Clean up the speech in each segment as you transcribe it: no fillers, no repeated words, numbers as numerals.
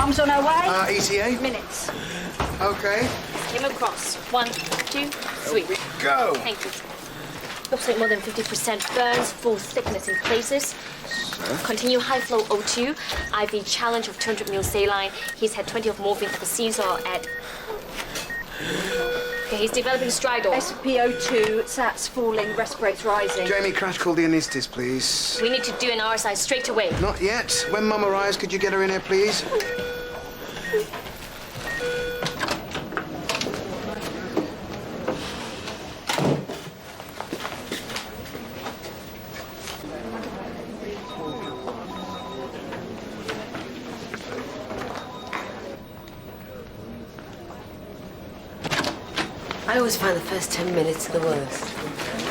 Mum's on her way. ETA? Minutes. Okay. Came across. 1, 2, 3. Here we go. Thank you. Looks like more than 50% burns, full thickness in places. Continue high flow O2. IV challenge of 200 ml saline. He's had 20 of morphine at the Caesar at... Okay, he's developing stridor. SpO2, SATs falling, respirates rising. Jamie, crash call the anaesthetist, please. We need to do an RSI straight away. Not yet. When Mum arrives, could you get her in here, please? I always find the first 10 minutes are the worst.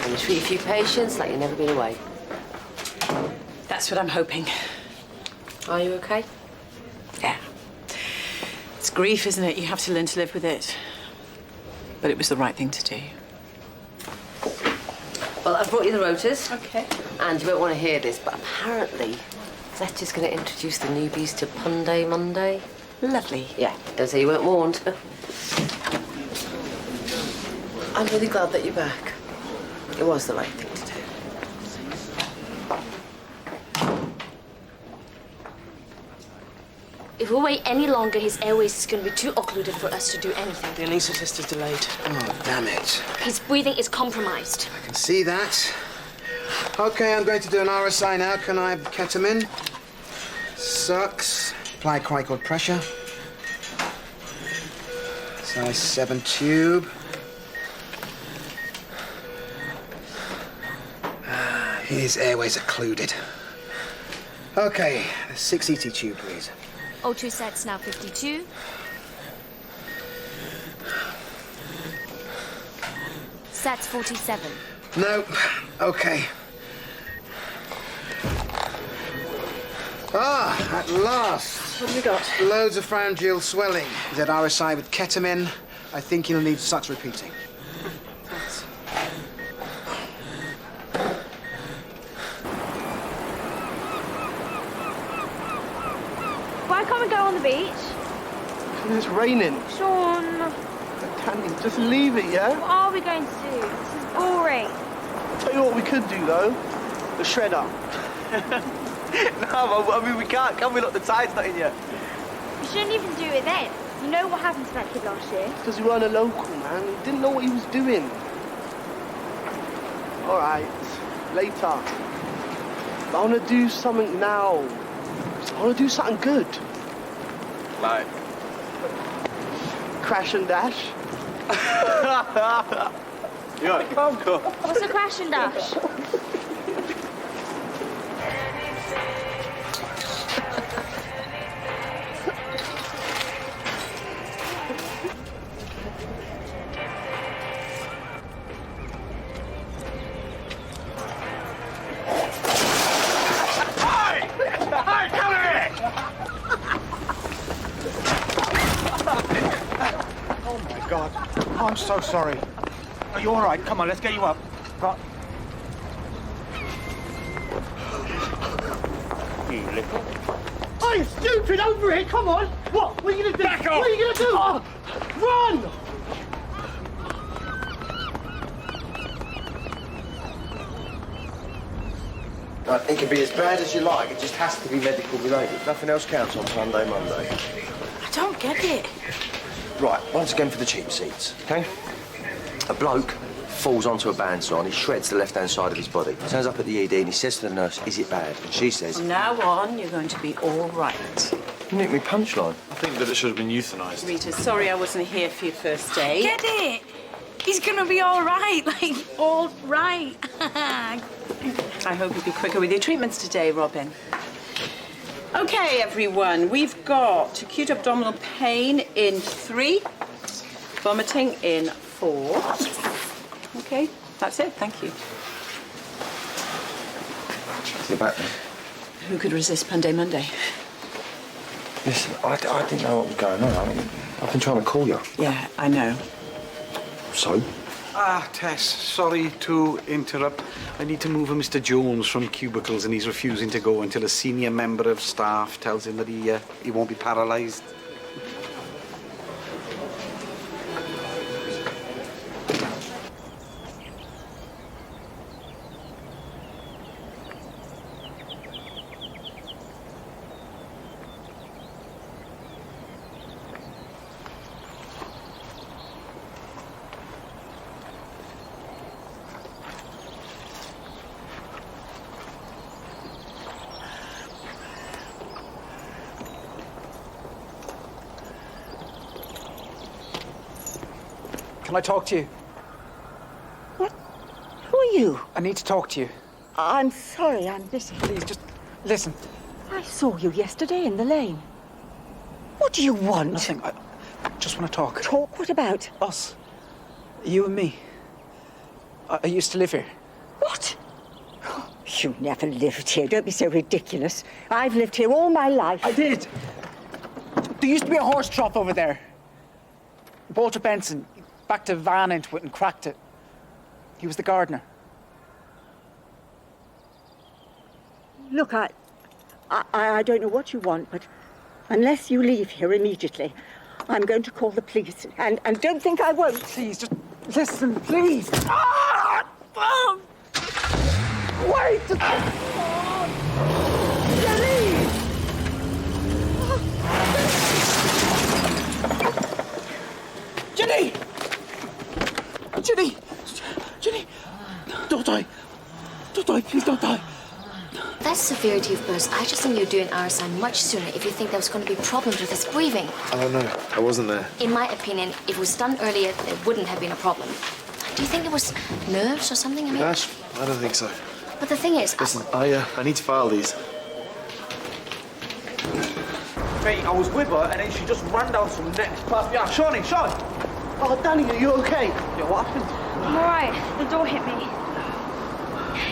And you treat a few patients like you've never been away. That's what I'm hoping. Are you okay? Yeah. It's grief, isn't it? You have to learn to live with it. But it was the right thing to do. Well, I've brought you the rotors. Okay. And you won't want to hear this, but apparently Fletcher's going to introduce the newbies to Punday Monday. Lovely. Yeah, don't say you weren't warned. I'm really glad that you're back. It was the right thing to do. If we wait any longer, his airways is going to be too occluded for us to do anything. The anaesthetist is delayed. Oh, damn it. His breathing is compromised. I can see that. Okay, I'm going to do an RSI now. Can I have ketamine? Sucks. Apply cricoid pressure. Size 7 tube. His airways occluded. Okay, 6 ET tube, please. O2 sets now 52. Sets 47. Nope. Okay. Ah, at last. What have we got? Loads of pharyngeal swelling. He's had RSI with ketamine. I think he'll need such repeating. Why can't we go on the beach? It's raining. Sean, Danny, just leave it, yeah? what are we going to do? This is boring. Tell you what we could do, though. The shredder. No, I mean, we can't, can we? Look, the tide's not in yet. We shouldn't even do it then. You know what happened to that kid last year? Because he weren't a local, man. He didn't know what he was doing. All right, later. But I want to do something now. I want to do something good. Like? Crash and dash. Yeah, come on. What's a crash and dash? God. Oh, I'm so sorry. Are you all right? Come on, let's get you up. Got... You little... Oh, you stupid! Over here! Come on! What? What are you gonna do? Back off! What are you gonna do? Oh, run! It can be as bad as you like. It just has to be medical related. Nothing else counts on Sunday, Monday. I don't get it. Right, once again for the cheap seats, okay? A bloke falls onto a bandsaw and he shreds the left-hand side of his body. Turns up at the ED and he says to the nurse, "Is it bad?" And she says, From now on, you're going to be all right. "You nicked me punchline." I think that it should have been euthanized. Rita, sorry I wasn't here for your first day. Get it? He's gonna be all right, like, all right. I hope you'll be quicker with your treatments today, Robin. Okay, everyone, we've got acute abdominal pain in 3, vomiting in 4. Okay, that's it, thank you. You're back then. Who could resist Punday Monday? Listen, I didn't know what was going on. I mean, I've been trying to call you. Yeah, I know. So? Tess, sorry to interrupt. I need to move a Mr. Jones from cubicles and he's refusing to go until a senior member of staff tells him that he won't be paralysed. Can I talk to you? What? Who are you? I need to talk to you. I'm sorry, I'm busy. Please, just listen. I saw you yesterday in the lane. What do you want? Nothing. I just want to talk. Talk? What about? Us. You and me. I used to live here. What? You never lived here. Don't be so ridiculous. I've lived here all my life. I did. There used to be a horse trough over there. Walter Benson backed a van into it and cracked it. He was the gardener. Look, I don't know what you want, but unless you leave here immediately, I'm going to call the police. And don't think I won't. Please, just listen, please. Wait! Jenny! Jenny! Jenny! Don't die! Don't die, please don't die! That severity of burst, I just think you'd do an RSI much sooner if you think there was going to be problems with his breathing. I don't know. I wasn't there. In my opinion, if it was done earlier, there wouldn't have been a problem. Do you think it was nerves or something? I don't think so. But the thing is... Listen, I need to file these. Mate, I was with her and then she just ran down some next path. Yeah, Sean! Oh, Danny, are you okay? Yeah, what happened? I'm all right. The door hit me.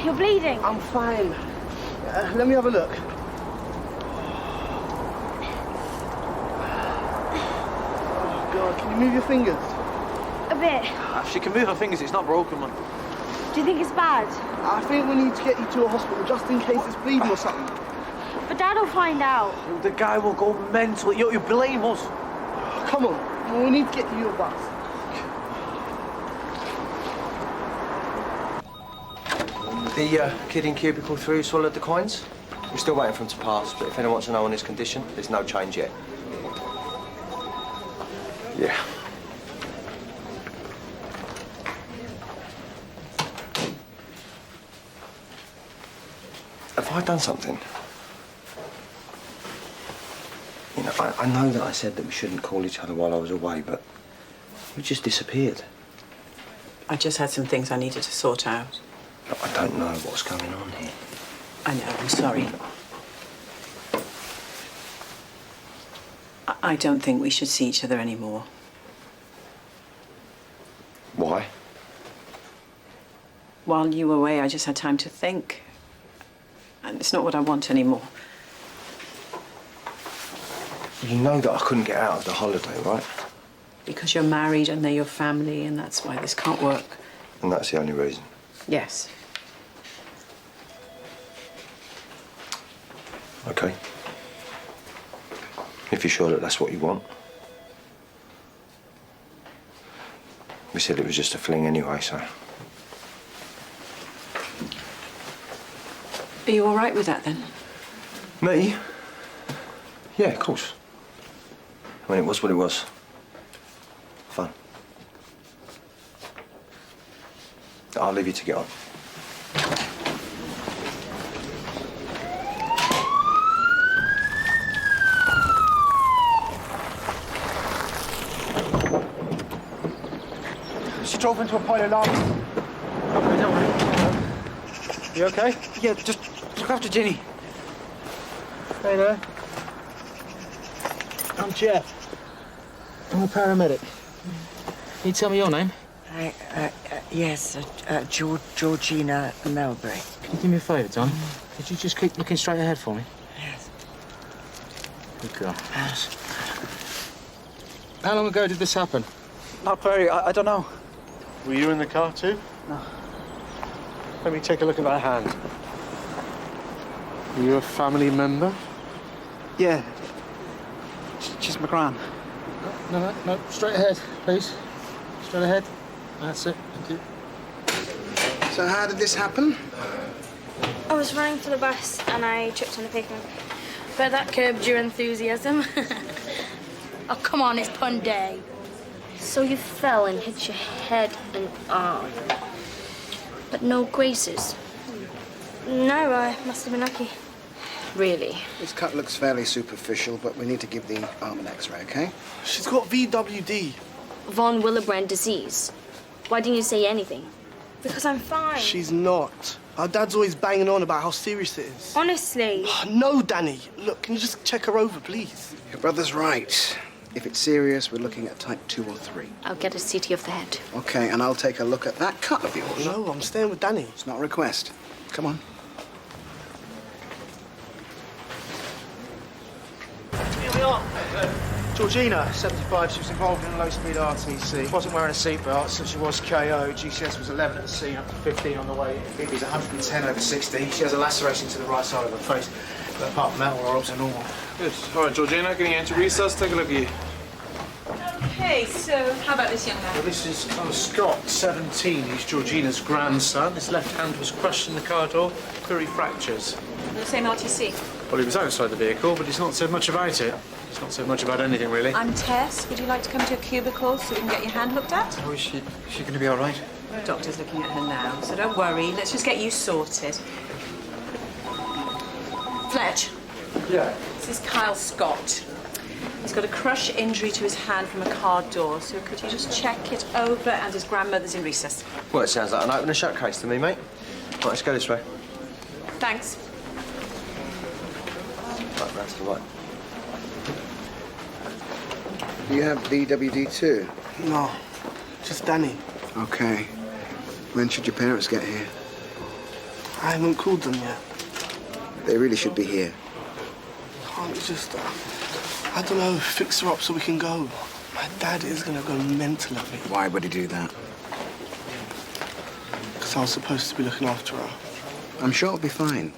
You're bleeding. I'm fine. Let me have a look. Oh, God, can you move your fingers? A bit. If she can move her fingers, it's not broken, man. Do you think it's bad? I think we need to get you to a hospital just in case it's bleeding or something. But Dad will find out. The guy will go mental. You blame us. Come on, we need to get you your bus. The kid in cubicle 3 swallowed the coins. We're still waiting for him to pass, but if anyone wants to know on his condition, there's no change yet. Yeah. Have I done something? You know, I know that I said that we shouldn't call each other while I was away, but you just disappeared. I just had some things I needed to sort out. Look, I don't know what's going on here. I know, I'm sorry. I don't think we should see each other anymore. Why? While you were away, I just had time to think. And it's not what I want anymore. You know that I couldn't get out of the holiday, right? Because you're married and they're your family, and that's why this can't work. And that's the only reason. Yes. Okay. If you're sure that that's what you want. We said it was just a fling anyway, so... Are you all right with that, then? Me? Yeah, of course. I mean, it was what it was. Fun. I'll leave you to get on. She drove into a pile of logs. You okay? Yeah, just look after Ginny. Hey there. I'm Jeff. I'm a paramedic. Can you tell me your name? Yes, Georgina Melbury. Can you do me a favour, Don? Could you just keep looking straight ahead for me? Yes. Good girl. How long ago did this happen? Not very, I don't know. Were you in the car too? No. Let me take a look at that hand. Are you a family member? Yeah. She's my gran. No. Straight ahead, please. Straight ahead. That's it. Thank you. So how did this happen? I was running for the bus and I tripped on the pavement. But that curbed your enthusiasm. Oh, come on, it's pun day. So you fell and hit your head and arm. But no graces. No, I must have been lucky. Really? This cut looks fairly superficial, but we need to give the arm an X-ray, okay? She's got VWD. Von Willebrand disease. Why didn't you say anything? Because I'm fine. She's not. Our dad's always banging on about how serious it is. Honestly. No, Danny. Look, can you just check her over, please? Your brother's right. If it's serious, we're looking at type 2 or 3. I'll get a CT of the head. Okay, and I'll take a look at that cut of yours. No, I'm staying with Danny. It's not a request. Come on. Here we are. Georgina, 75, she was involved in a low-speed RTC. Wasn't wearing a seatbelt, so she was KO. GCS was 11 at the scene, up to 15 on the way. BP was 110 over 60. She has a laceration to the right side of her face. But apart from that, all her obs are normal. Good. All right, Georgina, getting into recess. Take a look at you. Okay, so how about this young Well, man? this is Scott, 17. He's Georgina's grandson. His left hand was crushed in the car door. Query fractures. The same RTC. Well, he was outside the vehicle, but he's not said much about it. He's not said much about anything, really. I'm Tess. Would you like to come to a cubicle so we can get your hand looked at? Oh, is she going to be all right? The doctor's looking at her now, so don't worry. Let's just get you sorted. Fletch. Yeah. This is Kyle Scott. He's got a crush injury to his hand from a car door, so could you just check it over? And his grandmother's in recess. Well, it sounds like an open and shut case to me, mate. Right, let's go this way. Thanks. Right, that's the right. Do you have VWD too? No, just Danny. Okay. When should your parents get here? I haven't called them yet. They really should be here. Can't we just, I don't know, fix her up so we can go. My dad is gonna go mental at me. Why would he do that? Because I was supposed to be looking after her. I'm sure it'll be fine.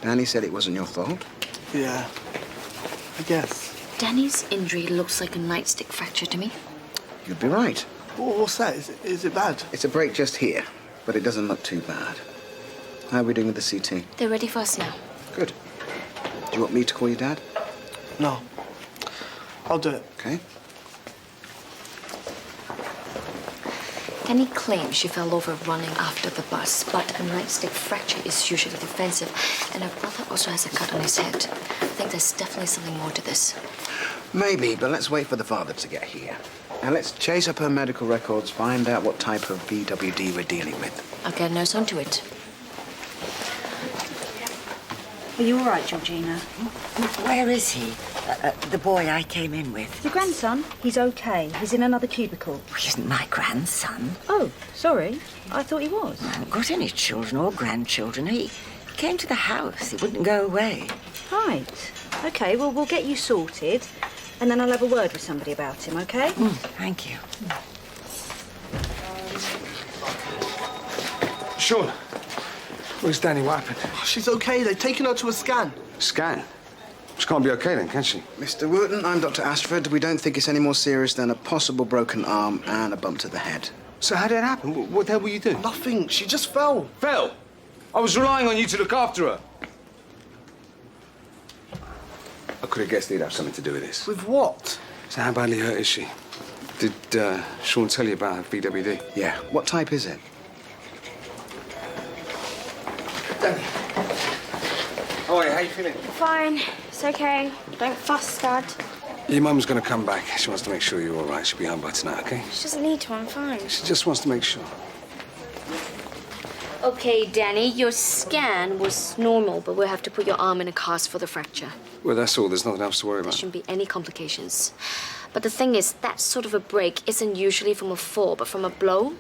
Danny said it wasn't your fault. Yeah, I guess. Danny's injury looks like a nightstick fracture to me. You'd be right. What's that? Is it bad? It's a break just here, but it doesn't look too bad. How are we doing with the CT? They're ready for us now. Good. Do you want me to call your dad? No. I'll do it. Okay. Danny claims she fell over running after the bus, but a nightstick fracture is usually defensive, and her brother also has a cut on his head. I think there's definitely something more to this. Maybe, but let's wait for the father to get here. And let's chase up her medical records, find out what type of VWD we're dealing with. I'll get a nurse onto it. Are you all right, Georgina? Where is he? The boy I came in with. Your grandson? He's okay. He's in another cubicle. He isn't my grandson. Oh, sorry. I thought he was. I haven't got any children or grandchildren. He came to the house. He wouldn't go away. Right. Okay, well, we'll get you sorted, and then I'll have a word with somebody about him, okay? Thank you. Sean, where's Danny? What happened? She's okay. They've taken her to a scan. Scan? She can't be okay then, can she? Mr. Wooten, I'm Dr. Ashford. We don't think it's any more serious than a possible broken arm and a bump to the head. So how did it happen? What the hell were you doing? Nothing. She just fell. Fell? I was relying on you to look after her. I could have guessed he'd have something to do with this. With what? So how badly hurt is she? Did Sean tell you about her VWD? Yeah. What type is it? Danny. Oh, hey, how you feeling? Fine. It's okay. Don't fuss, Dad. Your mum's going to come back. She wants to make sure you're all right. She'll be home by tonight, okay? She doesn't need to. I'm fine. She just wants to make sure. Okay, Danny, your scan was normal, but we'll have to put your arm in a cast for the fracture. Well, that's all. There's nothing else to worry There about. shouldn't be any complications. But the thing is, that sort of a break isn't usually from a fall, but from a blow.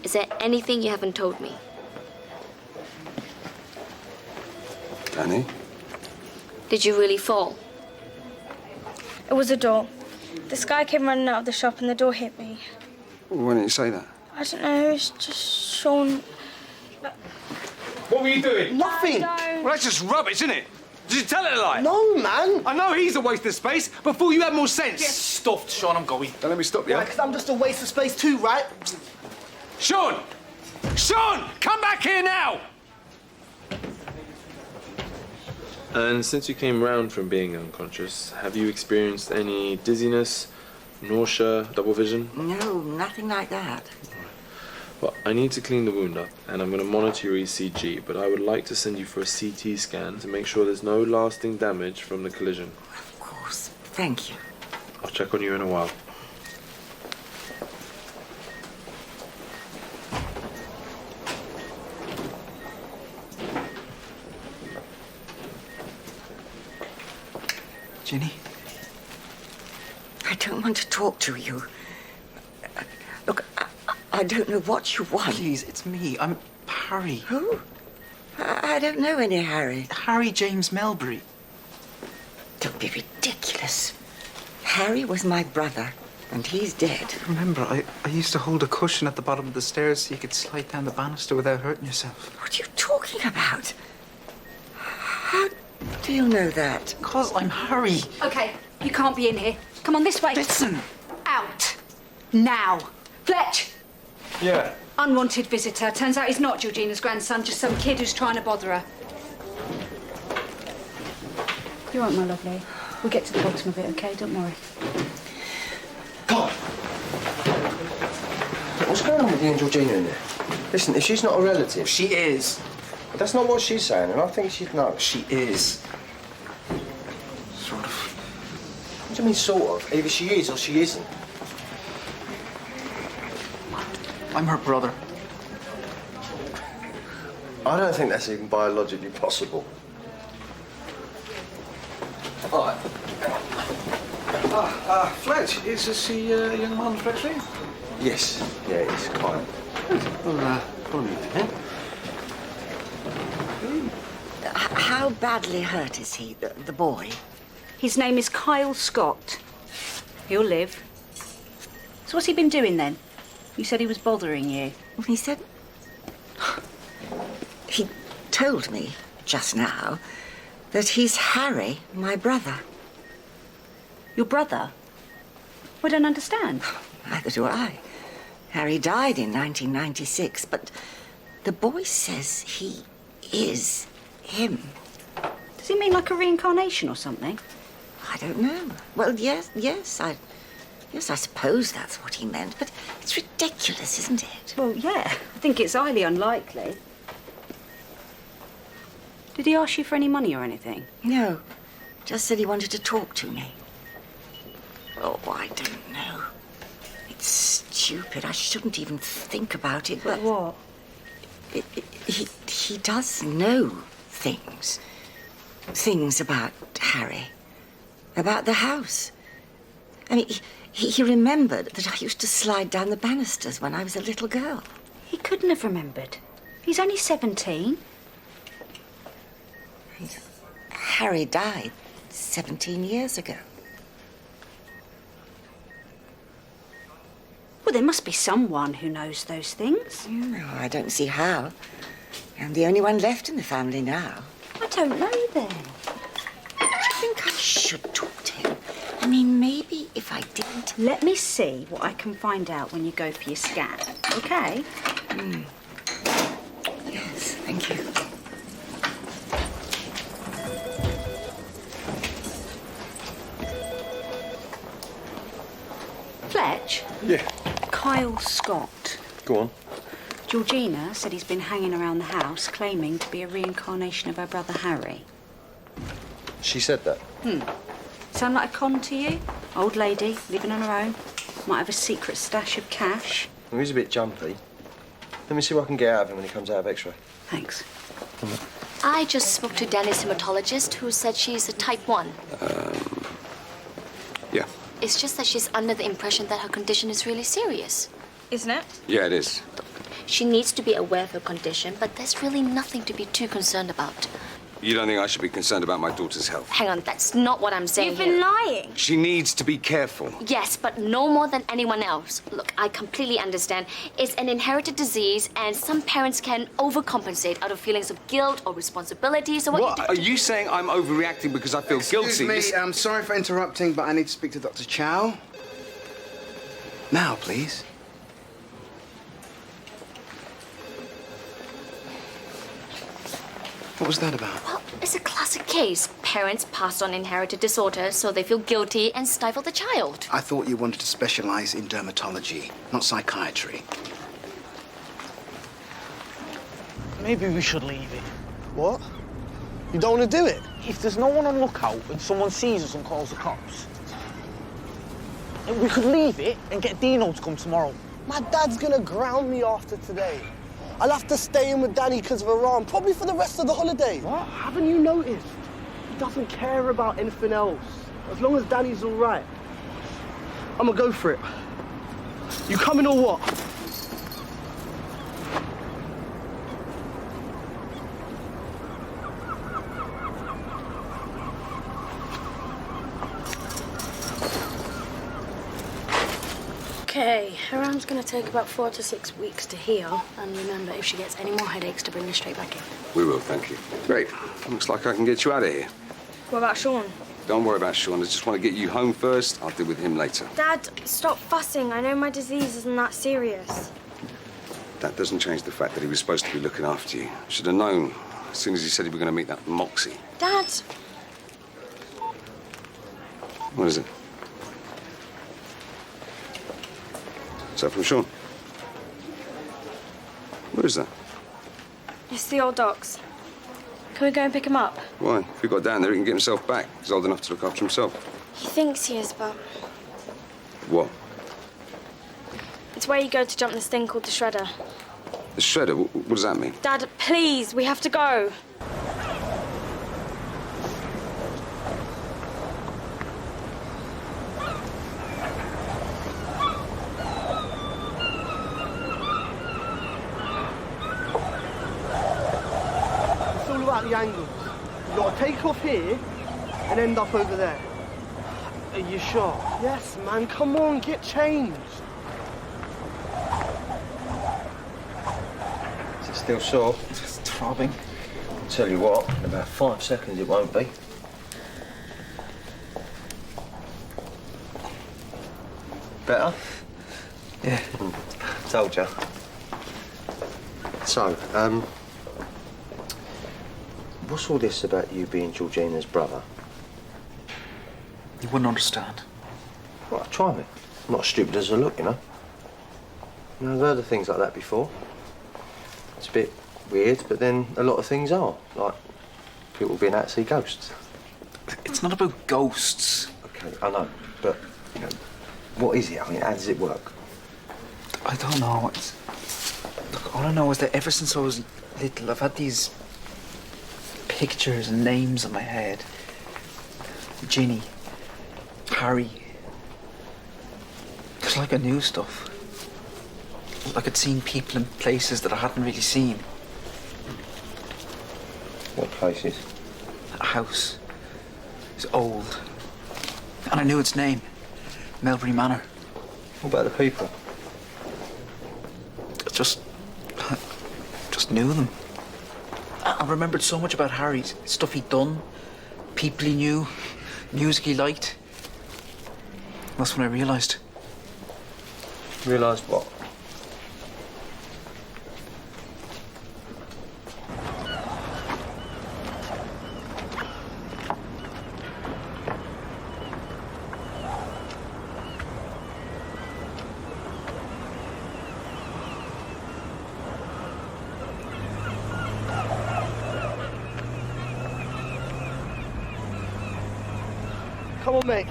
Is there anything you haven't told me? Danny? Did you really fall? It was a door. This guy came running out of the shop and the door hit me. Why didn't you say that? I don't know, it's just Sean. What were you doing? Nothing. Well, that's just rubbish, isn't it? Did you tell it a lie? No, man. I know he's a waste of space, but thought you had more sense. Get stuffed, Sean. I'm going. Don't let me stop you. Right, because I'm just a waste of space too, right? Sean! Sean! Come back here now! And since you came round from being unconscious, have you experienced any dizziness, nausea, double vision? No, nothing like that. Well, I need to clean the wound up, and I'm going to monitor your ECG, but I would like to send you for a CT scan to make sure there's no lasting damage from the collision. Of course. Thank you. I'll check on you in a while. Ginny? I don't want to talk to you. Look, I don't know what you want. Please, it's me. I'm Harry. Who? I don't know any Harry. Harry James Melbury. Don't be ridiculous. Harry was my brother, and he's dead. Remember, I used to hold a cushion at the bottom of the stairs so you could slide down the banister without hurting yourself. What are you talking about? How do you know that? Because I'm Harry. OK, you can't be in here. Come on, this way. Listen. Out. Now. Fletch! Yeah. Unwanted visitor. Turns out he's not Georgina's grandson, just some kid who's trying to bother her. You won't, my lovely. We'll get to the bottom of it, OK? Don't worry. God! What's going on with you and Georgina in there? Listen, if she's not a relative... She is. But that's not what she's saying, and I think she'd know. She is. Sort of. What do you mean, sort of? Either she is or she isn't. I'm her brother. I don't think that's even biologically possible. All right. Fletch, is this the young man, Fletch? Yes. Yeah, it's Kyle. Well, go on, eh? How badly hurt is he, the boy? His name is Kyle Scott. He'll live. So what's he been doing then? You said he was bothering you. He said... He told me just now that he's Harry, my brother. Your brother? I don't understand. Neither do I. Harry died in 1996, but the boy says he is him. Does he mean like a reincarnation or something? I don't know. Well, yes, I suppose that's what he meant, but it's ridiculous, isn't it? Well, yeah. I think it's highly unlikely. Did he ask you for any money or anything? No. Just said he wanted to talk to me. Oh, I don't know. It's stupid. I shouldn't even think about it, but... What? He does know things. Things about Harry. About the house. I mean, he remembered that I used to slide down the banisters when I was a little girl. He couldn't have remembered. He's only 17. Harry died 17 years ago. Well, there must be someone who knows those things. No, I don't see how. I'm the only one left in the family now. I don't know then. Do you think I should talk to him? I mean, maybe if I didn't... Let me see what I can find out when you go for your scan, OK? Yes, thank you. Fletch? Yeah. Kyle Scott. Go on. Georgina said he's been hanging around the house claiming to be a reincarnation of her brother Harry. She said that? Sound like a con to you? Old lady, living on her own. Might have a secret stash of cash. Well, he's a bit jumpy. Let me see what I can get out of him when he comes out of X-ray. Thanks. I just spoke to Danny's hematologist who said she's a type 1. Yeah. It's just that she's under the impression that her condition is really serious. Isn't it? Yeah, it is. She needs to be aware of her condition, but there's really nothing to be too concerned about. You don't think I should be concerned about my daughter's health? Hang on, that's not what I'm saying. You've been lying. She needs to be careful. Yes, but no more than anyone else. Look, I completely understand. It's an inherited disease, and some parents can overcompensate out of feelings of guilt or responsibility. So What? Are you saying I'm overreacting because I feel guilty? Excuse me, I'm sorry for interrupting, but I need to speak to Dr. Chow. Now, please. What was that about? Well, it's a classic case. Parents passed on inherited disorder, so they feel guilty and stifle the child. I thought you wanted to specialize in dermatology, not psychiatry. Maybe we should leave it. What? You don't want to do it? If there's no one on lookout and someone sees us and calls the cops, we could leave it and get Dino to come tomorrow. My dad's gonna ground me after today. I'll have to stay in with Danny because of Iran, probably for the rest of the holiday. What? Haven't you noticed? He doesn't care about anything else. As long as Danny's all right. I'm gonna go for it. You coming or what? Okay, Haram's gonna take about 4 to 6 weeks to heal. And remember, if she gets any more headaches, to bring her straight back in. We will, thank you. Great. Looks like I can get you out of here. What about Sean? Don't worry about Sean. I just want to get you home first. I'll deal with him later. Dad, stop fussing. I know my disease isn't that serious. That doesn't change the fact that he was supposed to be looking after you. Should have known as soon as he said he was going to meet that Moxie. Dad! What is it? Is that from Sean? Where is that? It's the old docs. Can we go and pick him up? Why? If he got down there, he can get himself back. He's old enough to look after himself. He thinks he is, but What? it's where you go to jump this thing called the shredder. The shredder? What does that mean? Dad, please, we have to go. It's all about the angles. You gotta take off here and end up over there. Are you sure? Yes, man, come on, get changed. Is it still sore? It's throbbing. I'll tell you what, in about 5 seconds it won't be. Better? Yeah. Told you. So, what's all this about you being Georgina's brother? You wouldn't understand. Well, try me. I'm not as stupid as I look, you know. I've heard of things like that before. It's a bit weird, but then a lot of things are. Like people being out to see ghosts. It's not about ghosts. Okay, I know, but, you know, what is it? I mean, how does it work? I don't know. Look, all I know is that ever since I was little, I've had these pictures and names in my head. Ginny, Harry. It's like I knew stuff. Like I'd seen people in places that I hadn't really seen. What places? That house. It's old. And I knew its name. Melbury Manor. What about the people? Just knew them. I remembered so much about Harry's stuff he'd done, people he knew, music he liked. That's when I realised. Realised what? Come on, mate.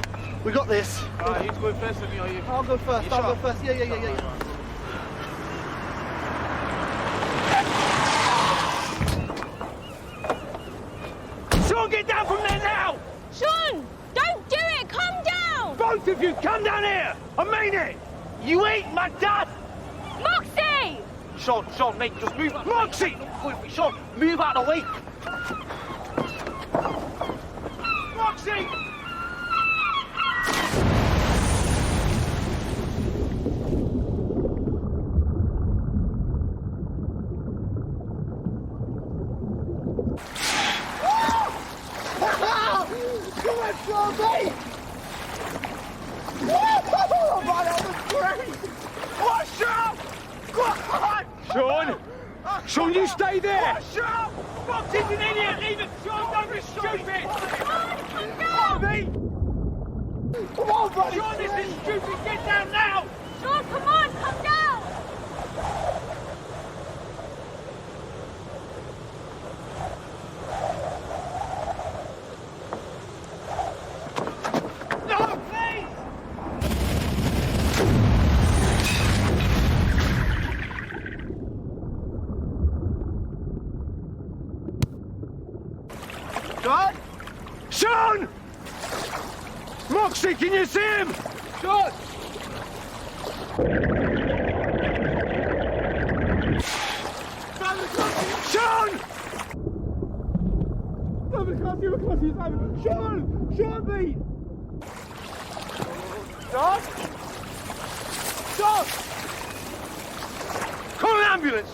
We got this. Alright, who's going first with me, are you? I'll go first. You I'll sure? go first. Yeah. Sean, get down from there now! Sean, don't do it. Calm down. Both of you, come down here! I mean it! You ain't my dad! Moxie! Sean, mate, just move out. Moxie! Sean, move out of the way! Sean, mate! Oh, man, that was great! What, Sean? Come on! Sean! Sean, you stay there! What, Sean? Fox is an idiot! Leave it! Sean, don't be stupid! Sean, mate! Come on, buddy! Sean, this is stupid! Get down now! Sean, come on, come down! No, please! Sean! Sean! Moxie, can you see him? Sean! Sean! Sean! Sean, mate! Sean? Sean! Call an ambulance!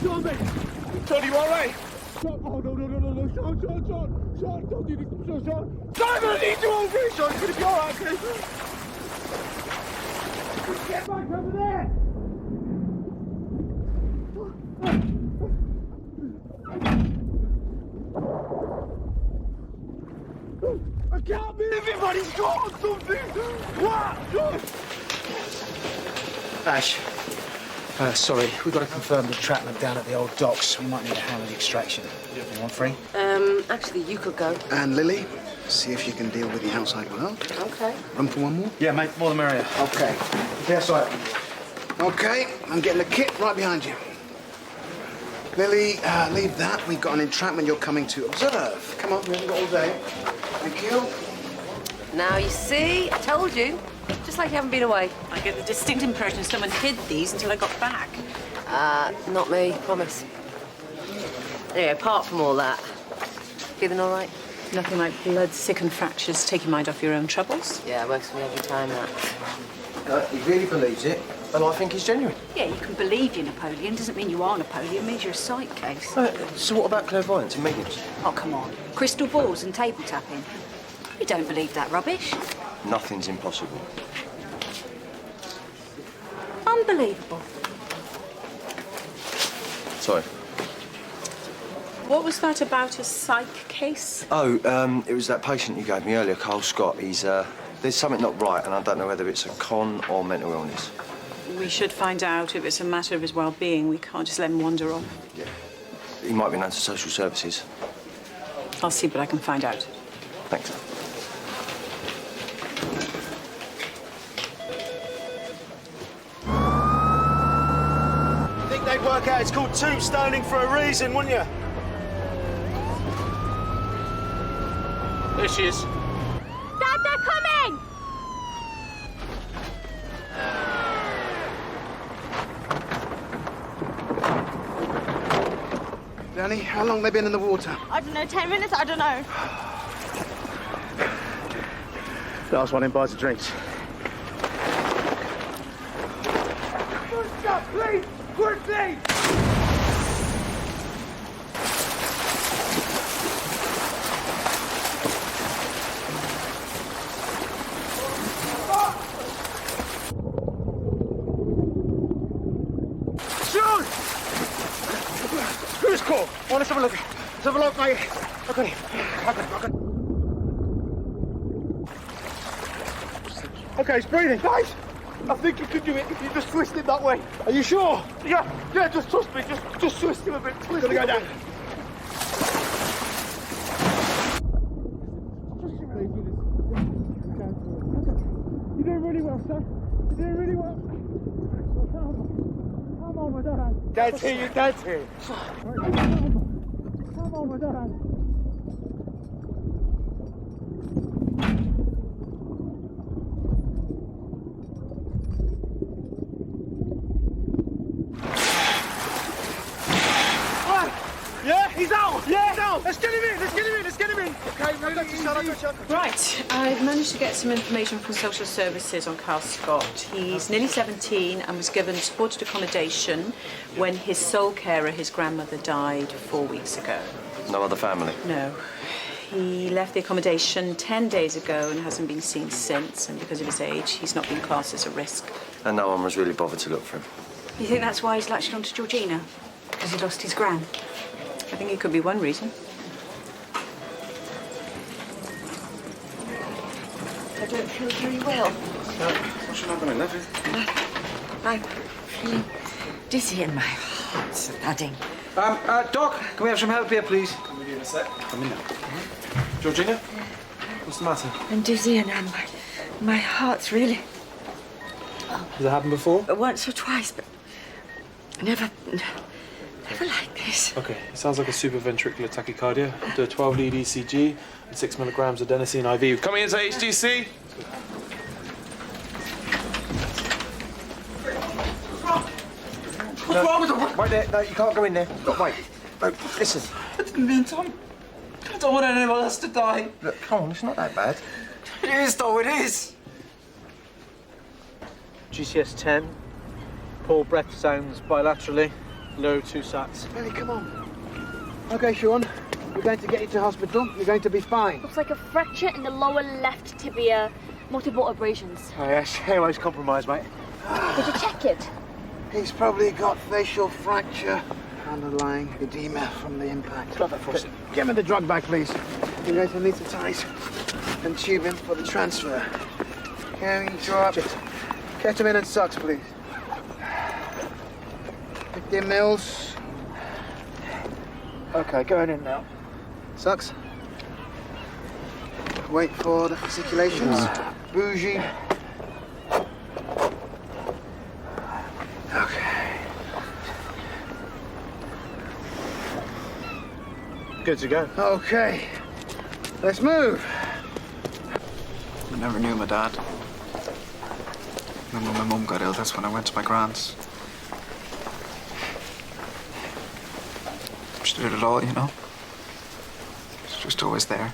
Sean, mate! Sean, you all right? Sean, oh, no. Sean, don't do this. Sean. Simon, I need you over here, Sean. It's going to be all right, okay? Get back over there! I can't believe it, man. He's got something. What? Ash, sorry, we've got to confirm the entrapment down at the old docks. We might need to handle the extraction. Anyone free? Actually, you could go. And Lily, see if you can deal with the outside world. Okay. Run for one more? Yeah, mate, more the merrier. Okay. Clear sight. Okay, I'm getting the kit right behind you. Lily, leave that. We've got an entrapment you're coming to observe. Come on, we haven't got all day. Thank you. Now you see, I told you. Just like you haven't been away. I get the distinct impression someone hid these until I got back. Not me, promise. Anyway, apart from all that, feeling all right? Nothing like blood, sick and fractures. Take your mind off your own troubles. Yeah, it works for me every time, that. He really believes it, and I think it's genuine. Yeah, you can believe you're Napoleon. Doesn't mean you are Napoleon. It means you're a sight case. So what about clairvoyance and mediums? Oh, come on. Crystal balls and table tapping. You don't believe that rubbish. Nothing's impossible. Unbelievable. Sorry. What was that about a psych case? Oh, it was that patient you gave me earlier, Carl Scott. He's, there's something not right, and I don't know whether it's a con or mental illness. We should find out if it's a matter of his well-being. We can't just let him wander off. Yeah. He might be known to social services. I'll see what I can find out. Thanks. Think they'd work out it's called tombstoning for a reason, wouldn't you? There she is. Dad, they're coming! Danny, how long have they been in the water? I don't know, 10 minutes? I don't know. Last one in buys the drinks. Please, quickly! Sean! Who's called? Oh, let's have a look. Let's have a look, mate. Look at him. Look at him. Okay, he's breathing. Guys, I think you can do it if you just twist him that way. Are you sure? Yeah, just trust me. Just twist him a bit. Twist him. Gonna go down. You're doing really well, sir. You're doing really well. Come on, my dad. Dad's here, your dad's here. Come on, my dad. Yeah, he's out. Yeah, he's out. Let's get him in. Let's get him in. Let's get him in. Okay, Right, I've managed to get some information from social services on Carl Scott. He's nearly 17 and was given supported accommodation when his sole carer, his grandmother, died 4 weeks ago. No other family? No. He left the accommodation 10 days ago and hasn't been seen since, and because of his age, he's not been classed as a risk. And no one was really bothered to look for him? You think that's why he's latched onto Georgina? Because he lost his gran? I think it could be one reason. I don't feel very well. What's your number, love? I'm feeling dizzy and my heart's thudding. Doc, can we have some help here, please? Come with you in a sec. Come in now. Georgina? What's the matter? I'm dizzy and my heart's really... Has it happened before? Once or twice, but never like this. Okay, it sounds like a supraventricular tachycardia. Do a 12-lead ECG and 6 milligrams adenosine IV. Coming into HDC. What's wrong with the... Wait there. No, you can't go in there. Look, wait. No, listen. I didn't mean to. I don't want anyone else to die. Look, come on, it's not that bad. It is, though, it is. GCS 10. Poor breath sounds bilaterally. Low 2 sats. Lily, come on. OK, Sean. We're going to get you to hospital. You're going to be fine. Looks like a fracture in the lower left tibia. Multiple abrasions. Oh, yes. Airway's compromised, mate. Did you check it? He's probably got facial fracture, underlying edema from the impact. Give me the drug bag, please. You're going to need some ties and tubing for the transfer. Can you draw up ketamine and sucks, please? 15 mils. Okay, going in now. Sucks. Wait for the fasciculations. Bougie. Okay. Good to go. Okay. Let's move. I never knew my dad. And when my mum got ill, that's when I went to my grand's. She did it all, you know? She's just always there.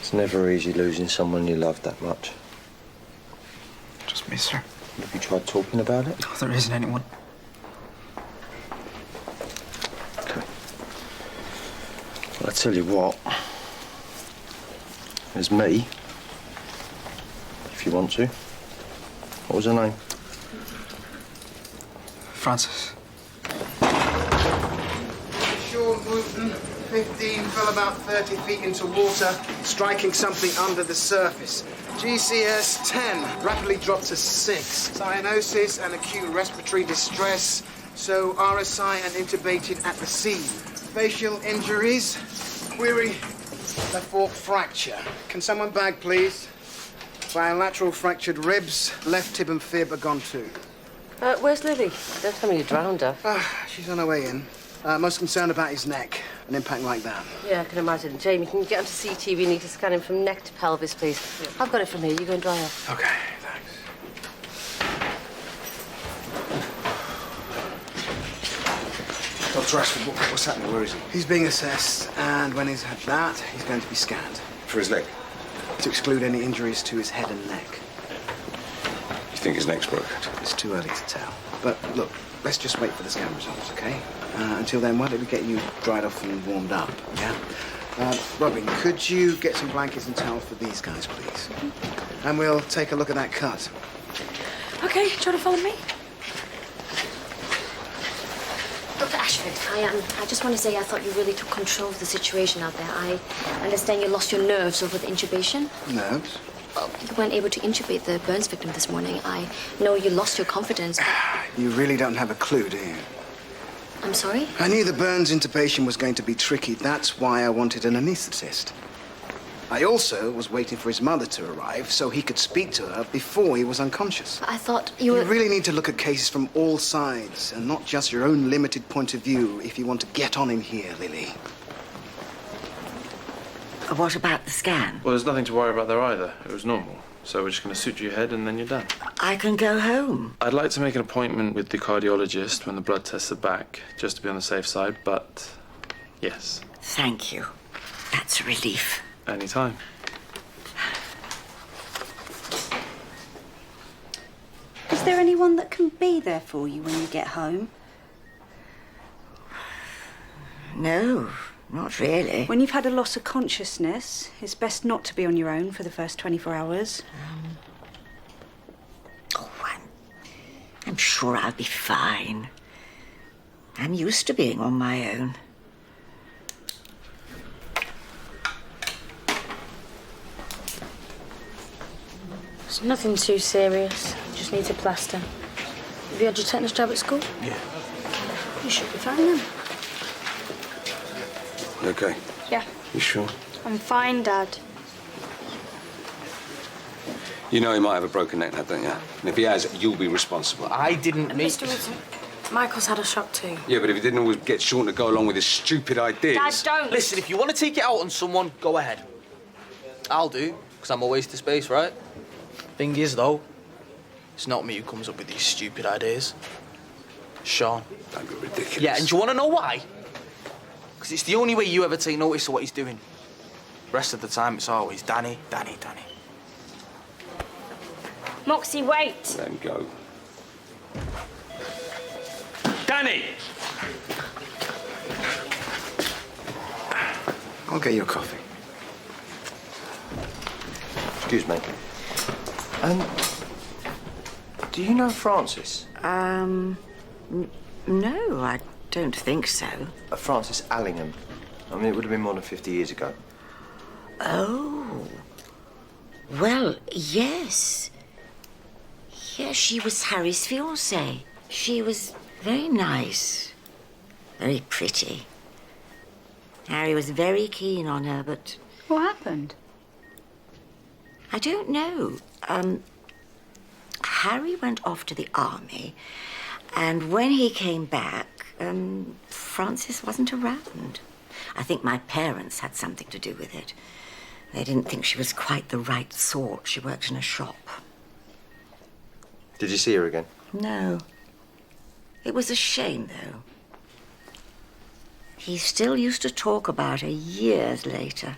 It's never easy losing someone you love that much. Just miss her. Have you tried talking about it? No, there isn't anyone. Okay. Well, I tell you what. There's me. If you want to. What was her name? Francis. Sean Wooten, 15, fell about 30 feet into water, striking something under the surface. GCS 10, rapidly dropped to 6. Cyanosis and acute respiratory distress, so RSI and intubated at the scene. Facial injuries, query, left fork fracture. Can someone bag, please? Bilateral fractured ribs, left tib and fib are gone too. Where's Lily? Don't tell me you drowned her. She's on her way in. Most concerned about his neck. An impact like that. Yeah, I can imagine. Jamie, can you get onto CT? We need to scan him from neck to pelvis, please. I've got it from here. You go and dry off. Okay, thanks. Dr. Ashford, what's happening? Where is he? He's being assessed, and when he's had that, he's going to be scanned. For his leg? To exclude any injuries to his head and neck. You think his neck's broken? It's too early to tell. But look, let's just wait for the scan results, okay? Until then, why don't we get you dried off and warmed up, yeah? Robin, could you get some blankets and towels for these guys, please? And we'll take a look at that cut. Okay, try to follow me. Dr. Ashford, I just want to say I thought you really took control of the situation out there. I understand you lost your nerves over the intubation. Nerves? Well, you weren't able to intubate the burns victim this morning. I know you lost your confidence. You really don't have a clue, do you? I'm sorry? I knew the burns intubation was going to be tricky. That's why I wanted an anaesthetist. I also was waiting for his mother to arrive so he could speak to her before he was unconscious. I thought you were... You really need to look at cases from all sides and not just your own limited point of view if you want to get on in here, Lily. What about the scan? Well, there's nothing to worry about there either. It was normal. So we're just going to suture your head and then you're done. I can go home. I'd like to make an appointment with the cardiologist when the blood tests are back, just to be on the safe side, but Yes. Thank you. That's a relief. Anytime. Is there anyone that can be there for you when you get home? No, not really. When you've had a loss of consciousness, it's best not to be on your own for the first 24 hours. I'm sure I'll be fine. I'm used to being on my own. It's nothing too serious. Just needs a plaster. Have you had your tetanus jab at school? Yeah. You should be fine then. You okay? Yeah. You sure? I'm fine, Dad. You know he might have a broken neck now, don't you? And if he has, you'll be responsible. I didn't mean... Mr. Wilson, Michael's had a shock too. Yeah, but if he didn't always get Sean to go along with his stupid ideas... Dad, don't! Listen, if you want to take it out on someone, go ahead. I'll do, because I'm a waste of space, right? Thing is, though, it's not me who comes up with these stupid ideas. Sean. Don't be ridiculous. Yeah, and do you want to know why? Because it's the only way you ever take notice of what he's doing. The rest of the time, it's always Danny, Danny, Danny. Moxie, wait! Let him go. Danny! I'll get you a coffee. Excuse me. Do you know Francis? No, I don't think so. Francis Allingham. I mean, it would have been more than 50 years ago. Oh. Well, yes. Yes, she was Harry's fiancée. She was very nice. Very pretty. Harry was very keen on her, but... What happened? I don't know. Harry went off to the army, and when he came back, Francis wasn't around. I think my parents had something to do with it. They didn't think she was quite the right sort. She worked in a shop. Did you see her again? No. It was a shame, though. He still used to talk about her years later.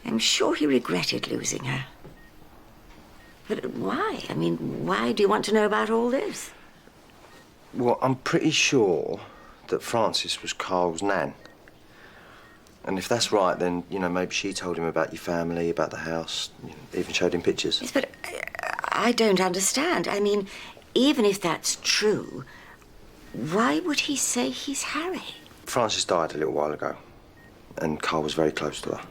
I'm sure he regretted losing her. But why? I mean, why do you want to know about all this? Well, I'm pretty sure that Francis was Carl's nan. And if that's right, then, you know, maybe she told him about your family, about the house, even showed him pictures. Yes, but I don't understand. I mean, even if that's true, why would he say he's Harry? Francis died a little while ago, and Carl was very close to her.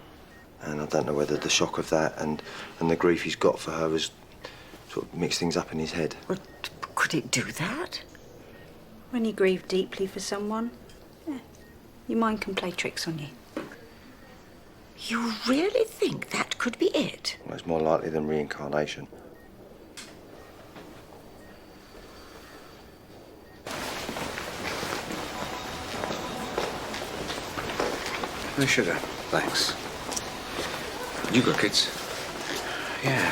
And I don't know whether the shock of that and the grief he's got for her has sort of mixed things up in his head. Well, could it do that? When you grieve deeply for someone, your mind can play tricks on you. You really think that could be it? Well, it's more likely than reincarnation. No sugar. Thanks. You got kids? Yeah.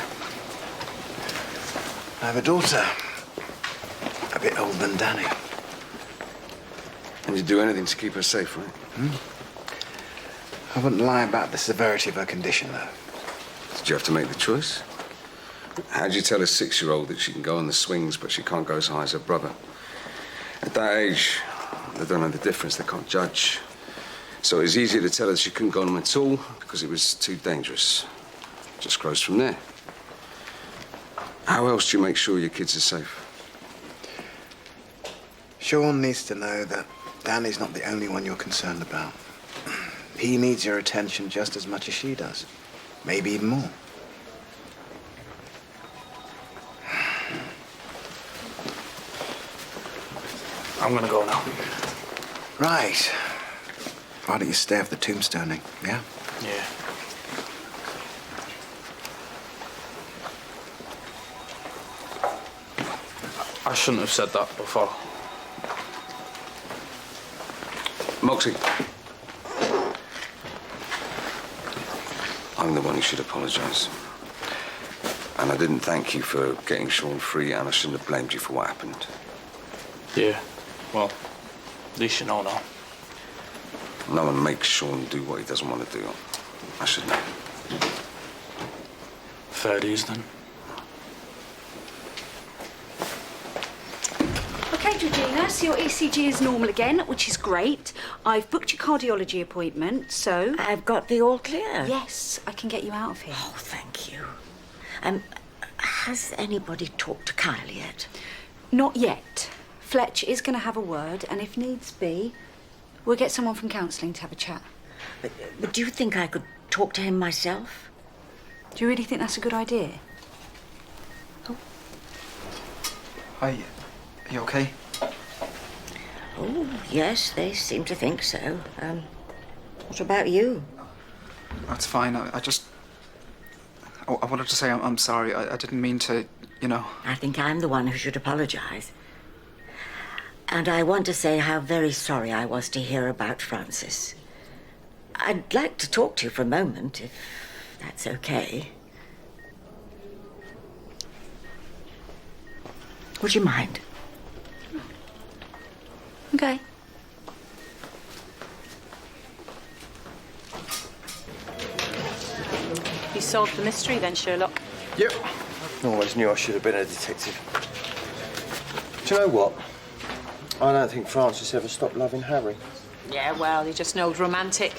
I have a daughter. A bit older than Danny. And you do anything to keep her safe, right? I wouldn't lie about the severity of her condition, though. Did you have to make the choice? How'd you tell a 6-year-old that she can go on the swings, but she can't go as high as her brother? At that age, they don't know the difference. They can't judge. So it was easier to tell her she couldn't go on them at all because it was too dangerous. Just grows from there. How else do you make sure your kids are safe? Sean needs to know that Danny's not the only one you're concerned about. He needs your attention just as much as she does. Maybe even more. I'm gonna go now. Right. Why don't you stay for the tombstoning, yeah? Yeah. I shouldn't have said that before. Moxie. I'm the one who should apologise. And I didn't thank you for getting Sean free, and I shouldn't have blamed you for what happened. Yeah. Well, at least you know now. No one makes Sean do what he doesn't want to do. I should know. Fair dues, then. Okay, Georgina, so your ECG is normal again, which is great. I've booked your cardiology appointment, so... I've got the all clear? Yes, I can get you out of here. Oh, thank you. Has anybody talked to Kyle yet? Not yet. Fletch is going to have a word, and if needs be, we'll get someone from counselling to have a chat. But do you think I could talk to him myself? Do you really think that's a good idea? Hi, are you okay? Oh, yes, they seem to think so. What about you? That's fine. I just... I wanted to say I'm sorry. I didn't mean to, you know... I think I'm the one who should apologise. And I want to say how very sorry I was to hear about Francis. I'd like to talk to you for a moment, if that's okay. Would you mind? Okay. You solved the mystery then, Sherlock? Yep. I always knew I should have been a detective. Do you know what? I don't think Francis ever stopped loving Harry. Yeah, well, you're just an old romantic.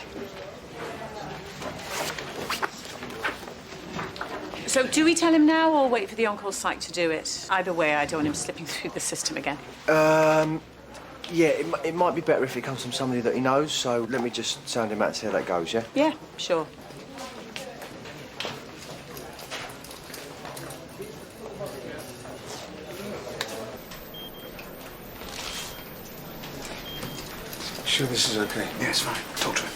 So do we tell him now or wait for the on-call psych to do it? Either way, I don't want him slipping through the system again. Yeah, it might be better if it comes from somebody that he knows, so let me just sound him out and see how that goes, yeah? Yeah, sure. Sure this is okay? Yeah, it's fine. Talk to him.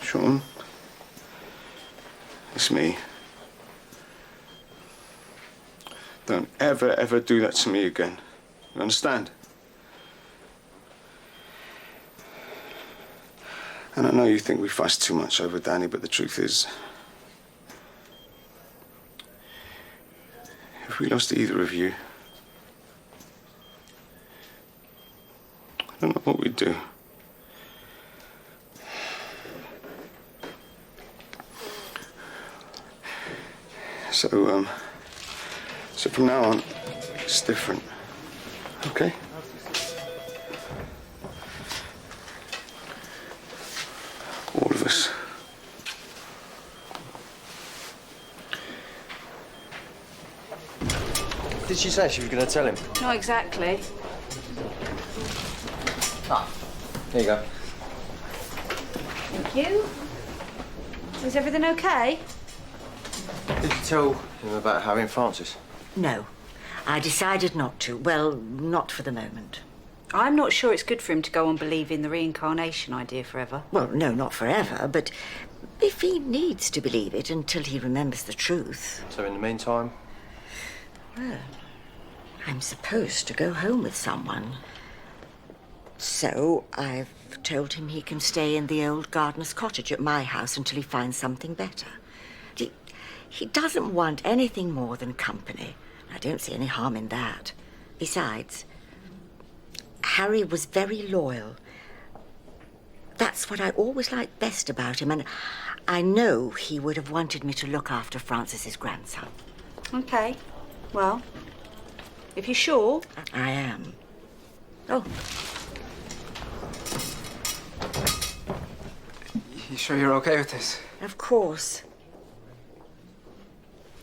Sean, it's me. Don't ever do that to me again. You understand? And I know you think we fuss too much over Danny, but the truth is, if we lost either of you, I don't know what we'd do. So from now on, it's different. Okay? All of us. Did she say she was going to tell him? Not exactly. There you go. Thank you. Is everything okay? Did you tell him about Harry and Francis? No. I decided not to. Well, not for the moment. I'm not sure it's good for him to go on believing the reincarnation idea forever. Well, no, not forever, but if he needs to believe it until he remembers the truth... So in the meantime? Well, I'm supposed to go home with someone. So I've told him he can stay in the old gardener's cottage at my house until he finds something better. He doesn't want anything more than company. I don't see any harm in that. Besides, Harry was very loyal. That's what I always liked best about him, and I know he would have wanted me to look after Francis's grandson. Okay. Well, if you're sure... I am. Oh. You sure you're okay with this? Of course.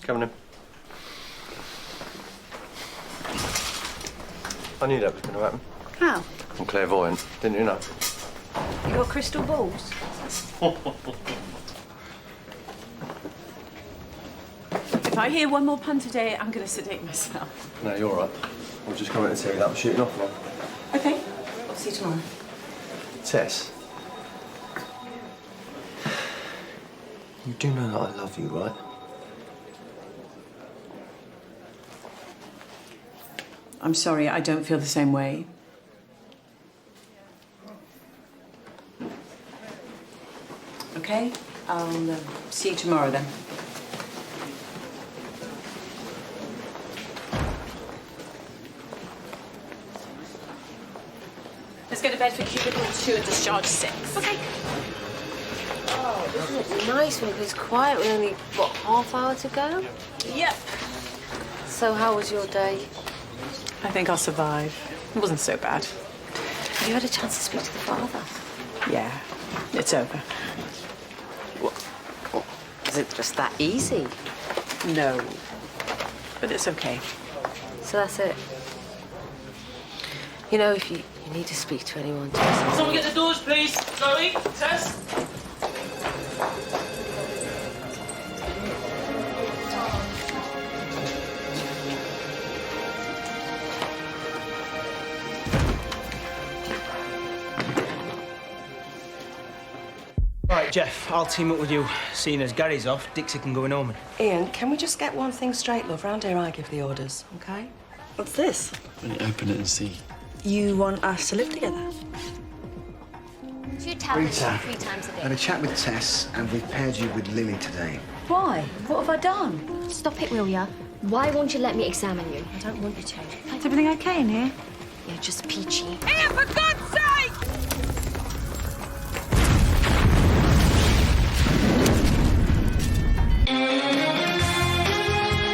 Come on in. I knew that was going to happen. How? I'm clairvoyant, didn't you know? You got crystal balls? If I hear one more pun today, I'm going to sedate myself. No, you're all right. I'm just coming to tell you that I'm shooting off now. Okay. I'll see you tomorrow. Tess. You do know that I love you, right? I'm sorry, I don't feel the same way. I'll see you tomorrow then. Let's go to bed for cubicle 2 and discharge 6. Okay. Oh, isn't it nice when it goes quiet? We only, what, half hour to go? Yep. So how was your day? I think I'll survive. It wasn't so bad. Have you had a chance to speak to the father? Yeah, it's over. Is it just that easy? No, but it's okay. So that's it. You know, if you need to speak to anyone, Tess. Someone get the doors, please. Chloe, Tess. Right, Jeff, I'll team up with you. Seeing as Gary's off, Dixie can go in home. Ian, can we just get one thing straight, love? Round here I give the orders, OK? What's this? Open it and see. You want us to live together? 2 tablets Rita, 3 times a I had day. a chat with Tess, and we've paired you with Lily today. Why? What have I done? Stop it, will ya? Why won't you let me examine you? I don't want you to. Is everything okay in here? You're just peachy. Ian, for God's